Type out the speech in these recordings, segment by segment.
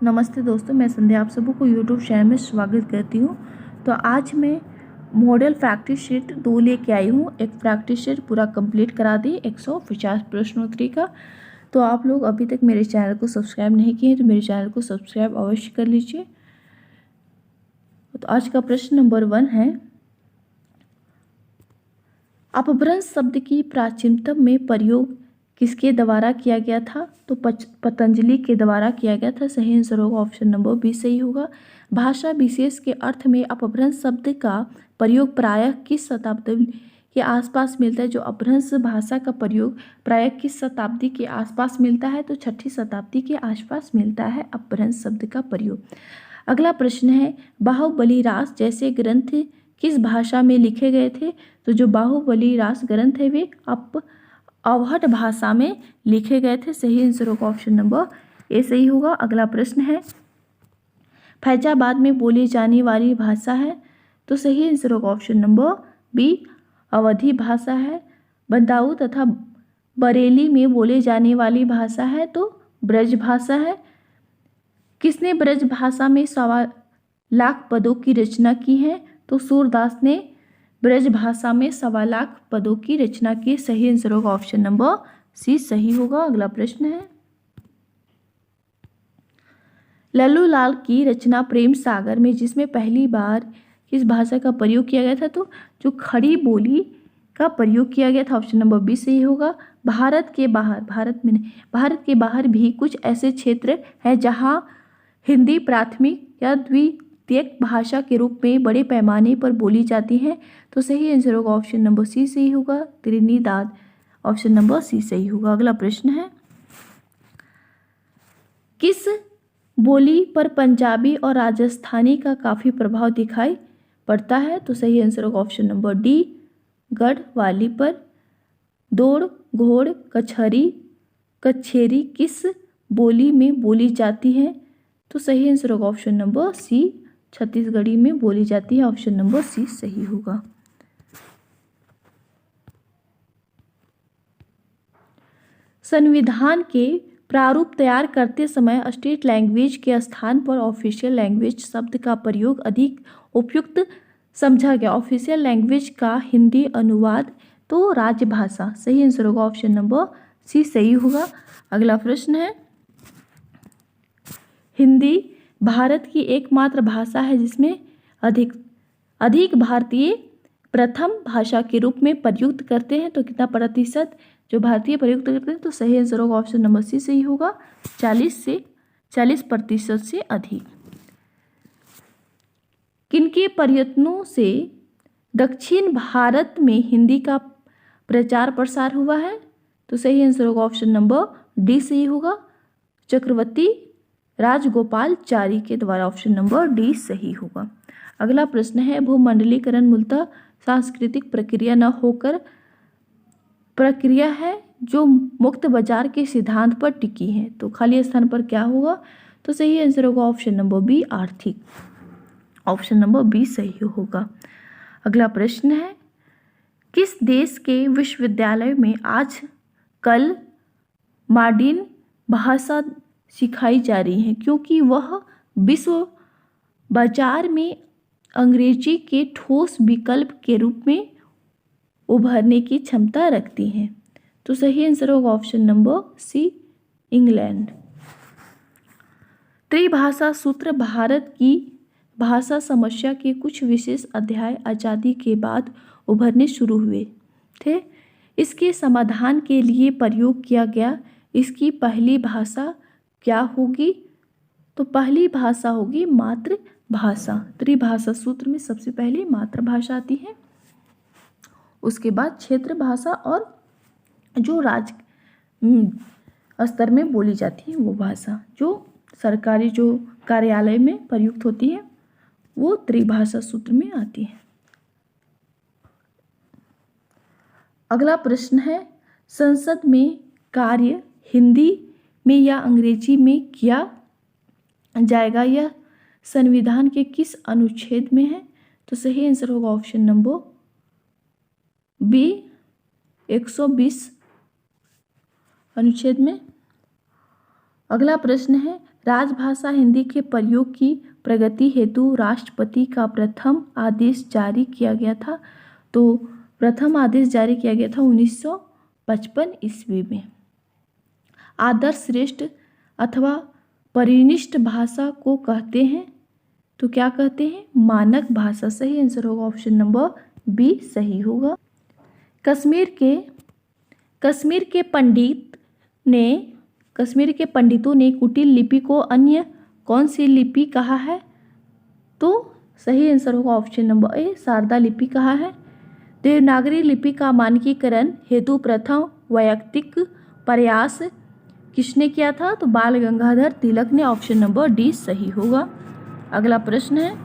नमस्ते दोस्तों, मैं संध्या आप सबको यूट्यूब चैनल में स्वागत करती हूँ। तो आज मैं मॉडल प्रैक्टिस शीट 2 लेके आई हूँ। एक प्रैक्टिस शीट पूरा कंप्लीट करा दी 150 प्रश्नोत्तरी का। तो आप लोग अभी तक मेरे चैनल को सब्सक्राइब नहीं किए तो मेरे चैनल को सब्सक्राइब अवश्य कर लीजिए। तो आज का प्रश्न नंबर 1 है, अपभ्रंश शब्द की प्राचीनतम में प्रयोग किसके द्वारा किया गया था? तो पतंजलि के द्वारा किया गया था। सही आंसर होगा ऑप्शन नंबर बी सही होगा। भाषा विशेष के अर्थ में अपभ्रंश शब्द का प्रयोग प्रायः किस शताब्दी के आसपास मिलता है? जो अपभ्रंश भाषा का प्रयोग प्रायः किस शताब्दी के आसपास मिलता है? तो 6ठी शताब्दी के आसपास मिलता है अपभ्रंश शब्द का प्रयोग। अगला प्रश्न है, बाहुबली रास जैसे ग्रंथ किस भाषा में लिखे गए थे? तो जो बाहुबली रास ग्रंथ है वे अवहट भाषा में लिखे गए थे। सही आंसर होगा ऑप्शन नंबर ए सही होगा। अगला प्रश्न है, फैजाबाद में बोली जाने वाली भाषा है? तो सही आंसर होगा ऑप्शन नंबर बी अवधी भाषा है। बंदाऊ तथा बरेली में बोले जाने वाली भाषा है? तो ब्रज भाषा है। किसने ब्रज भाषा में 1.25 लाख पदों की रचना की है? तो सूरदास ने ब्रज भाषा में 1.25 लाख पदों की रचना की। सही आंसर होगा ऑप्शन नंबर सी सही होगा। अगला प्रश्न है, लल्लू लाल की रचना प्रेम सागर में जिसमें पहली बार किस भाषा का प्रयोग किया गया था? तो जो खड़ी बोली का प्रयोग किया गया था। ऑप्शन नंबर बी सही होगा। भारत के बाहर भी कुछ ऐसे क्षेत्र हैं जहां हिंदी प्राथमिक या द्वितीयक भाषा के रूप में बड़े पैमाने पर बोली जाती है। तो सही आंसर होगा ऑप्शन नंबर सी सही होगा। त्रिनिदाद ऑप्शन नंबर सी सही होगा। अगला प्रश्न है, किस बोली पर पंजाबी और राजस्थानी का काफ़ी प्रभाव दिखाई पड़ता है? तो सही आंसर होगा ऑप्शन नंबर डी गढ़वाली पर। दौड़ घोड़ कछेरी किस बोली में बोली जाती है? तो सही आंसर होगा ऑप्शन नंबर सी छत्तीसगढ़ी में बोली जाती है। ऑप्शन नंबर सी सही होगा। संविधान के प्रारूप तैयार करते समय स्टेट लैंग्वेज के स्थान पर ऑफिशियल लैंग्वेज शब्द का प्रयोग अधिक उपयुक्त समझा गया। ऑफिशियल लैंग्वेज का हिंदी अनुवाद तो राजभाषा। सही आंसर होगा ऑप्शन नंबर सी सही होगा। अगला प्रश्न है, हिंदी भारत की एकमात्र भाषा है जिसमें अधिक भारतीय प्रथम भाषा के रूप में प्रयुक्त करते हैं। तो कितना प्रतिशत जो भारतीय प्रयुक्त करते हैं? तो सही आंसर होगा ऑप्शन नंबर सी सही होगा 40% से अधिक। किनके प्रयत्नों से दक्षिण भारत में हिंदी का प्रचार प्रसार हुआ है? तो सही आंसर होगा ऑप्शन नंबर डी सही होगा। चक्रवर्ती राजगोपालचारी के द्वारा। ऑप्शन नंबर डी सही होगा। अगला प्रश्न है, भूमंडलीकरण मूलतः सांस्कृतिक प्रक्रिया न होकर प्रक्रिया है जो मुक्त बाजार के सिद्धांत पर टिकी है। तो खाली स्थान पर क्या होगा? तो सही आंसर होगा ऑप्शन नंबर बी आर्थिक। ऑप्शन नंबर बी सही होगा। अगला प्रश्न है, किस देश के विश्वविद्यालय में आज कल मार्डिन भाषा सिखाई जा रही है क्योंकि वह विश्व बाजार में अंग्रेजी के ठोस विकल्प के रूप में उभरने की क्षमता रखती हैं? तो सही आंसर होगा ऑप्शन नंबर सी इंग्लैंड। त्रिभाषा सूत्र भारत की भाषा समस्या के कुछ विशेष अध्याय आज़ादी के बाद उभरने शुरू हुए थे। इसके समाधान के लिए प्रयोग किया गया इसकी पहली भाषा क्या होगी? तो पहली भाषा होगी मातृभाषा। त्रिभाषा सूत्र में सबसे पहले मातृभाषा आती है, उसके बाद क्षेत्र भाषा और जो राज्य स्तर में बोली जाती है वो भाषा जो सरकारी जो कार्यालय में प्रयुक्त होती है वो त्रिभाषा सूत्र में आती है। अगला प्रश्न है, संसद में कार्य हिंदी में या अंग्रेजी में किया जाएगा? यह संविधान के किस अनुच्छेद में है? तो सही आंसर होगा ऑप्शन नंबर बी 120 अनुच्छेद में। अगला प्रश्न है, राजभाषा हिंदी के प्रयोग की प्रगति हेतु राष्ट्रपति का प्रथम आदेश जारी किया गया था। तो प्रथम आदेश जारी किया गया था 1955 ईस्वी में। आदर्श श्रेष्ठ अथवा परिनिष्ठ भाषा को कहते हैं, तो क्या कहते हैं? मानक भाषा। सही आंसर होगा ऑप्शन नंबर बी सही होगा। कश्मीर के पंडितों ने कुटिल लिपि को अन्य कौन सी लिपि कहा है? तो सही आंसर होगा ऑप्शन नंबर ए शारदा लिपि कहा है। देवनागरी लिपि का मानकीकरण हेतु प्रथम वैयक्तिक प्रयास किसने किया था? तो बाल गंगाधर तिलक ने। ऑप्शन नंबर डी सही होगा। अगला प्रश्न है,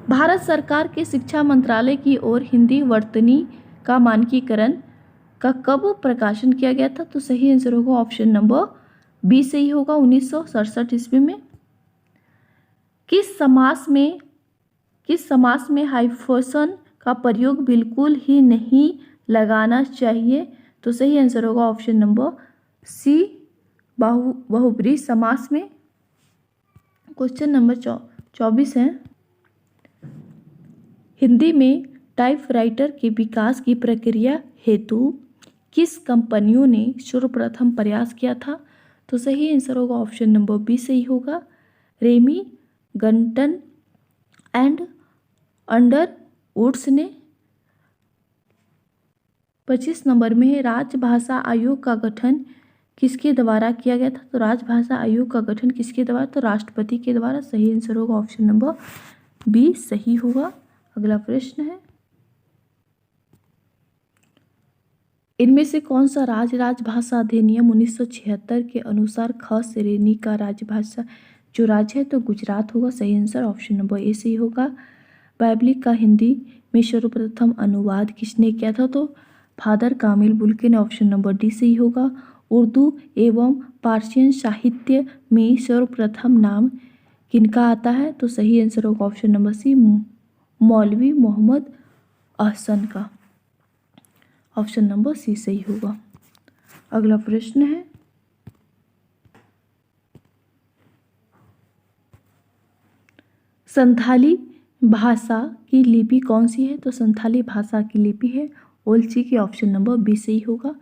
भारत सरकार के शिक्षा मंत्रालय की ओर हिंदी वर्तनी का मानकीकरण का कब प्रकाशन किया गया था? तो सही आंसर होगा ऑप्शन नंबर बी सही होगा 1967 ईस्वी में। किस समास में हाइफेन का प्रयोग बिल्कुल ही नहीं लगाना चाहिए? तो सही आंसर होगा ऑप्शन नंबर सी बहुब्रीहि समास में। क्वेश्चन नंबर 24 है, हिंदी में टाइपराइटर के विकास की प्रक्रिया हेतु किस कंपनियों ने सर्वप्रथम प्रयास किया था? तो सही आंसर होगा ऑप्शन नंबर बी सही होगा, रेमी गंटन एंड अंडरवुड्स ने। 25 नंबर में है, राजभाषा आयोग का गठन किसके द्वारा किया गया था? तो राजभाषा आयोग का गठन किसके द्वारा? तो राष्ट्रपति के द्वारा। सही आंसर होगा ऑप्शन नंबर बी सही होगा। अगला प्रश्न है, इनमें से कौन सा राजभाषा अधिनियम 1976 के अनुसार ख श्रेणी का राजभाषा जो राज्य है? तो गुजरात होगा। सही आंसर ऑप्शन नंबर ए सही होगा। बाइबल का हिंदी में सर्वप्रथम अनुवाद किसने किया था? तो फादर कामिल बुल्के ने। ऑप्शन नंबर डी सही होगा। उर्दू एवं पार्शियन साहित्य में सर्वप्रथम नाम किनका आता है? तो सही आंसर होगा ऑप्शन नंबर सी मौलवी मोहम्मद अहसन का। ऑप्शन नंबर सी सही होगा। अगला प्रश्न है, संथाली भाषा की लिपि कौन सी है? तो संथाली भाषा की लिपि है ओलची की। ऑप्शन नंबर बी सही होगा।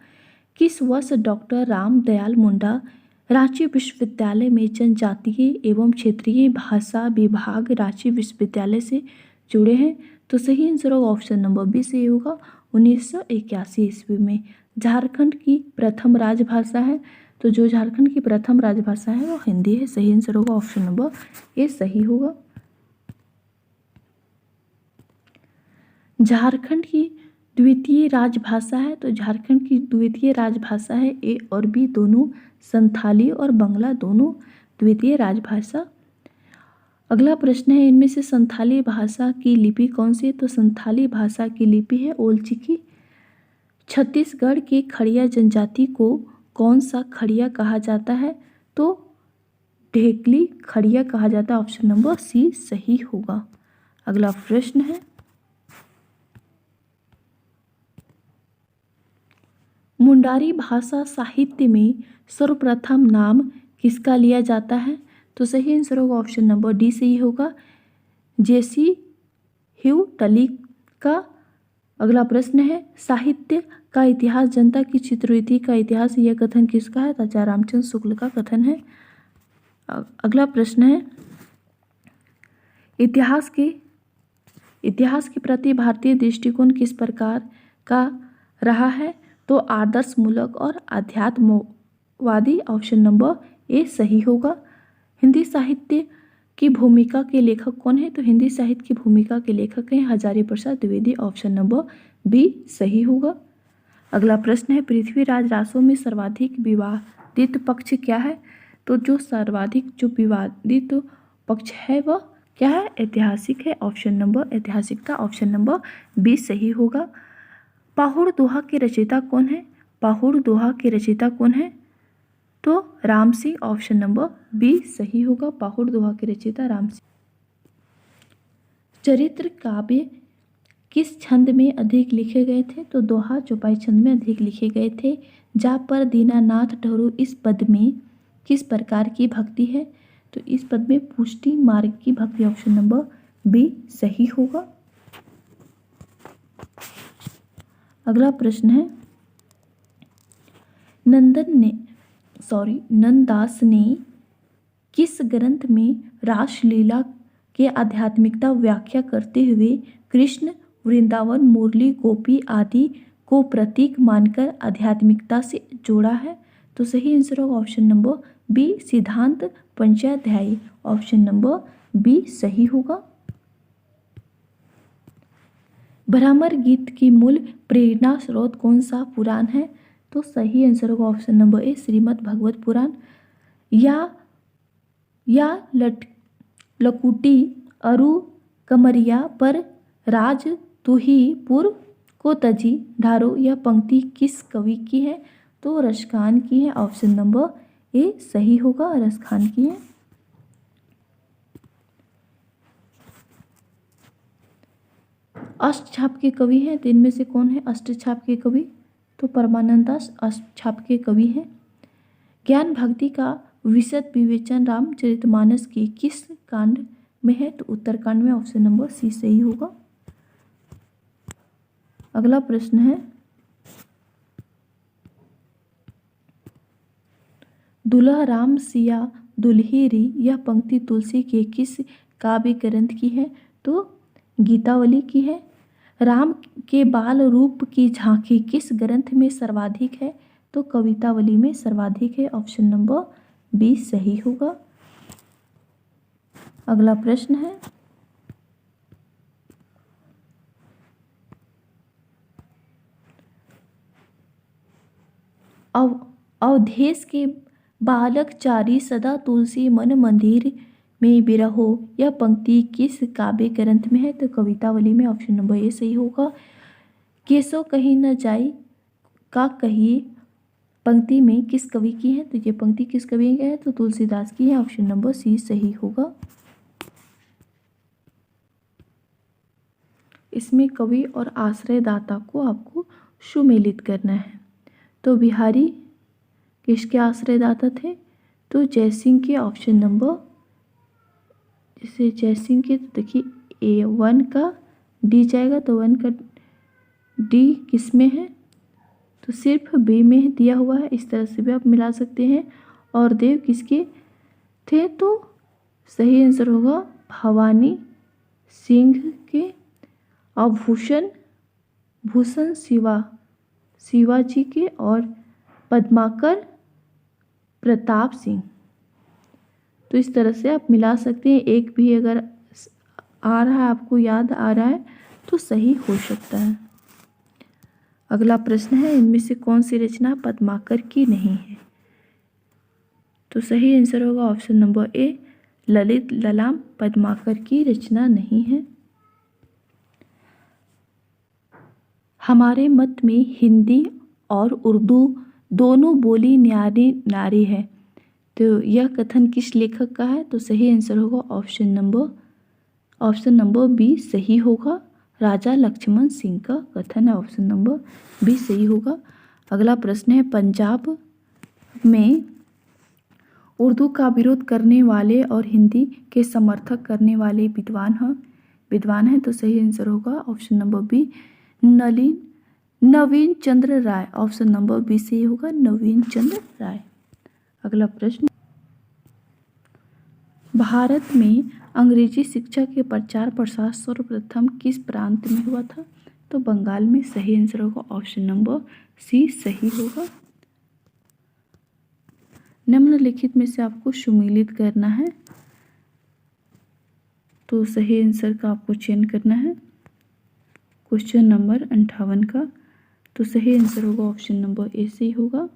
किस वर्ष डॉक्टर रामदयाल मुंडा रांची विश्वविद्यालय में जनजातीय एवं क्षेत्रीय भाषा विभाग रांची विश्वविद्यालय से जुड़े हैं? तो सही आंसर होगा ऑप्शन नंबर बी सही होगा 1981 ईस्वी में। झारखंड की प्रथम राजभाषा है, तो जो झारखंड की प्रथम राजभाषा है वो हिंदी है। सही आंसर होगा ऑप्शन नंबर ए सही होगा। झारखंड की द्वितीय राजभाषा है, तो झारखंड की द्वितीय राजभाषा है ए और बी दोनों, संथाली और बंगला दोनों द्वितीय राजभाषा। अगला प्रश्न है, इनमें से संथाली भाषा की लिपि कौन सी है? तो संथाली भाषा की लिपि है ओलची की। छत्तीसगढ़ के खड़िया जनजाति को कौन सा खड़िया कहा जाता है? तो ढेकली खड़िया कहा जाता है। ऑप्शन नंबर सी सही होगा। अगला प्रश्न है, मुंडारी भाषा साहित्य में सर्वप्रथम नाम किसका लिया जाता है? तो सही आंसर होगा ऑप्शन नंबर डी सही होगा, जेसी ह्यू टली का। अगला प्रश्न है, साहित्य का इतिहास जनता की चित्रवृत्ति का इतिहास, यह कथन किसका है? आचार्य रामचंद्र शुक्ल का कथन है। अगला प्रश्न है, इतिहास के प्रति भारतीय दृष्टिकोण किस प्रकार का रहा है? तो आदर्शमूलक और अध्यात्मवादी। ऑप्शन नंबर ए सही होगा। हिंदी साहित्य की भूमिका के लेखक कौन है? तो हिंदी साहित्य की भूमिका के लेखक हैं Hazari Prasad Dwivedi. Option number B सही होगा। अगला प्रश्न है, पृथ्वीराज रासो में सर्वाधिक विवादित पक्ष क्या है? तो जो सर्वाधिक विवादित पक्ष है वह क्या है? ऐतिहासिक है। ऑप्शन नंबर ऐतिहासिकता। ऑप्शन नंबर बी सही होगा। पाहुड़ दोहा के रचयिता कौन है? पाहुड़ दोहा के रचयिता कौन है? तो Ram Singh. Option number B सही होगा। पाहुड़ दोहा के रचयिता राम सिंह। चरित्र काव्य किस छंद में अधिक लिखे गए थे? तो दोहा चौपाई छंद में अधिक लिखे गए थे। जा पर दीनानाथ ठहरू इस पद में किस प्रकार की भक्ति है? तो इस पद में पुष्टि मार्ग की भक्ति, ऑप्शन नंबर बी सही होगा। अगला प्रश्न है, नंददास ने किस ग्रंथ में रासलीला के आध्यात्मिकता व्याख्या करते हुए कृष्ण, वृंदावन, मुरली, गोपी आदि को प्रतीक मानकर आध्यात्मिकता से जोड़ा है? तो सही आंसर होगा ऑप्शन नंबर बी सिद्धांत पंचाध्यायी, ऑप्शन नंबर बी सही होगा। भ्रमर गीत की मूल प्रेरणा स्रोत कौन सा पुराण है? तो सही आंसर होगा option number A Shrimad Bhagwat Puran. या लकुटी अरु कमरिया पर राज तुही पुर को तजी ढारो, यह पंक्ति किस कवि की है? तो रसखान की है, ऑप्शन नंबर ए सही होगा, रसखान की है। अष्टछाप के कवि हैं, तो इनमें से कौन है अष्टछाप के कवि? तो परमानंद दास अष्टछाप के कवि हैं। ज्ञान भक्ति का विशद विवेचन रामचरितमानस के किस कांड में है? तो उत्तरकांड में, ऑप्शन नंबर सी सही होगा। अगला प्रश्न है, दुल्हा राम सिया दुल्ही री, यह पंक्ति तुलसी के किस काव्य ग्रंथ की है? तो गीतावली की है। राम के बाल रूप की झांकी किस ग्रंथ में सर्वाधिक है? तो कवितावली में सर्वाधिक है, ऑप्शन नंबर बी सही होगा। अगला प्रश्न है, अवधेश के बालक चारी सदा तुलसी मन मंदिर में बिरहो, यह पंक्ति किस काव्य ग्रंथ में है? तो कवितावली में, ऑप्शन नंबर ए सही होगा। केसो कहीं न जाई का कहिए पंक्ति में किस कवि की है? तो ये पंक्ति किस कवि की है? तो तुलसीदास की है, ऑप्शन नंबर सी सही होगा। इसमें कवि और आश्रयदाता को आपको सुमेलित करना है। तो बिहारी किसके आश्रयदाता थे? तो जयसिंह के, ऑप्शन नंबर, जैसे जयसिंह के तो देखिए ए 1 का डी जाएगा, तो 1 का डी किस में है? तो सिर्फ बी में दिया हुआ है, इस तरह से भी आप मिला सकते हैं। और देव किसके थे? तो सही आंसर होगा भवानी सिंह के। और भूषण शिवाजी के और पद्माकर प्रताप सिंह। तो इस तरह से आप मिला सकते हैं, एक भी अगर आ रहा है आपको याद आ रहा है तो सही हो सकता है। अगला प्रश्न है, इनमें से कौन सी रचना पद्माकर की नहीं है? तो सही आंसर होगा option number A Lalit Lalam Padmakar की रचना नहीं है। हमारे मत में हिंदी और उर्दू दोनों बोली न्यारी है, तो यह कथन किस लेखक का है? तो सही आंसर होगा ऑप्शन नंबर बी सही होगा, राजा लक्ष्मण सिंह का कथन है, ऑप्शन नंबर बी सही होगा। अगला प्रश्न है, पंजाब में उर्दू का विरोध करने वाले और हिंदी के समर्थक करने वाले विद्वान हैं, तो सही आंसर होगा ऑप्शन नंबर बी नवीन चंद्र राय, ऑप्शन नंबर बी सही होगा, नवीन चंद्र राय। अगला प्रश्न, भारत में अंग्रेजी शिक्षा के प्रचार प्रसार सर्वप्रथम किस प्रांत में हुआ था? तो बंगाल में, सही आंसर होगा ऑप्शन नंबर सी सही होगा। निम्नलिखित में से आपको सुमेलित करना है, तो सही आंसर का आपको चयन करना है क्वेश्चन नंबर 58 का। तो सही आंसर होगा ऑप्शन नंबर ए सही होगा।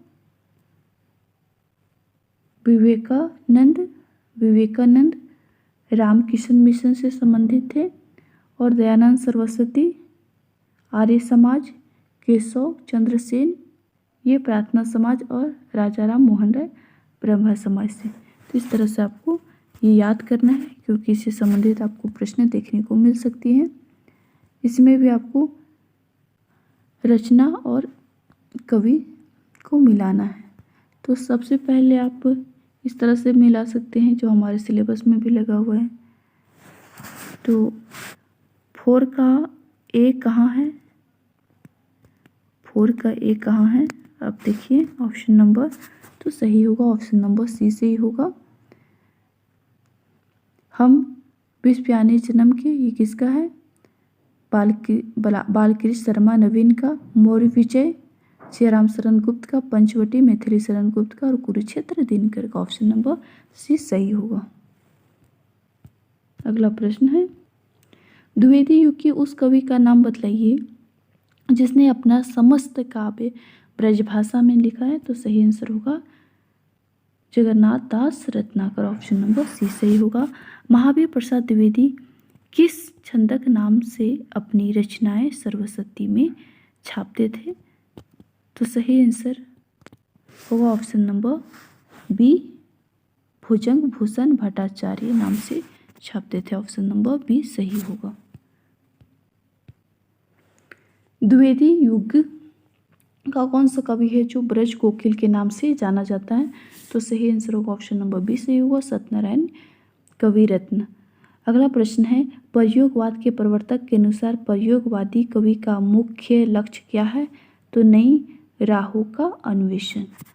विवेकानंद रामकृष्ण मिशन से संबंधित थे, और दयानंद सरस्वती आर्य समाज, केशव चंद्र सेन ये प्रार्थना समाज, और राजा राम मोहन राय ब्रह्म समाज से। तो इस तरह से आपको ये याद करना है, क्योंकि इससे संबंधित आपको प्रश्न देखने को मिल सकती हैं। इसमें भी आपको रचना और कवि को मिलाना है। तो सबसे पहले आप इस तरह से मिला सकते हैं जो हमारे सिलेबस में भी लगा हुआ है। तो 4 का ए कहाँ है, 4 का ए कहाँ है, अब देखिए ऑप्शन नंबर, तो सही होगा ऑप्शन नंबर सी से ही होगा। हम विश्व प्याने जन्म के, ये किसका है, बालकृष्ण शर्मा नवीन का, मौर्य विजय श्रीराम शरण गुप्त का, पंचवटी मैथिली शरण गुप्त का और कुरुक्षेत्र दिनकर का। ऑप्शन नंबर सी सही होगा। अगला प्रश्न है, द्विवेदी युग के उस कवि का नाम बतलाइए जिसने अपना समस्त काव्य ब्रजभाषा में लिखा है। तो सही आंसर होगा जगन्नाथ दास रत्नाकर। ऑप्शन नंबर सी सही होगा। महावीर प्रसाद द्विवेदी किस छंदक नाम से अपनी रचनाएं सरस्वती में छापते थे। तो सही आंसर होगा ऑप्शन नंबर बी, भुजंग भूषण भट्टाचार्य नाम से छापते थे। ऑप्शन नंबर बी सही होगा। द्विवेदी युग का कौन सा कवि है जो ब्रज कोकिल के नाम से जाना जाता है। तो सही आंसर होगा ऑप्शन नंबर बी सही होगा, सत्यनारायण कवि रत्न। अगला प्रश्न है, प्रयोगवाद के प्रवर्तक के अनुसार प्रयोगवादी कवि का मुख्य लक्ष्य क्या है। तो नई राहों का अन्वेषण।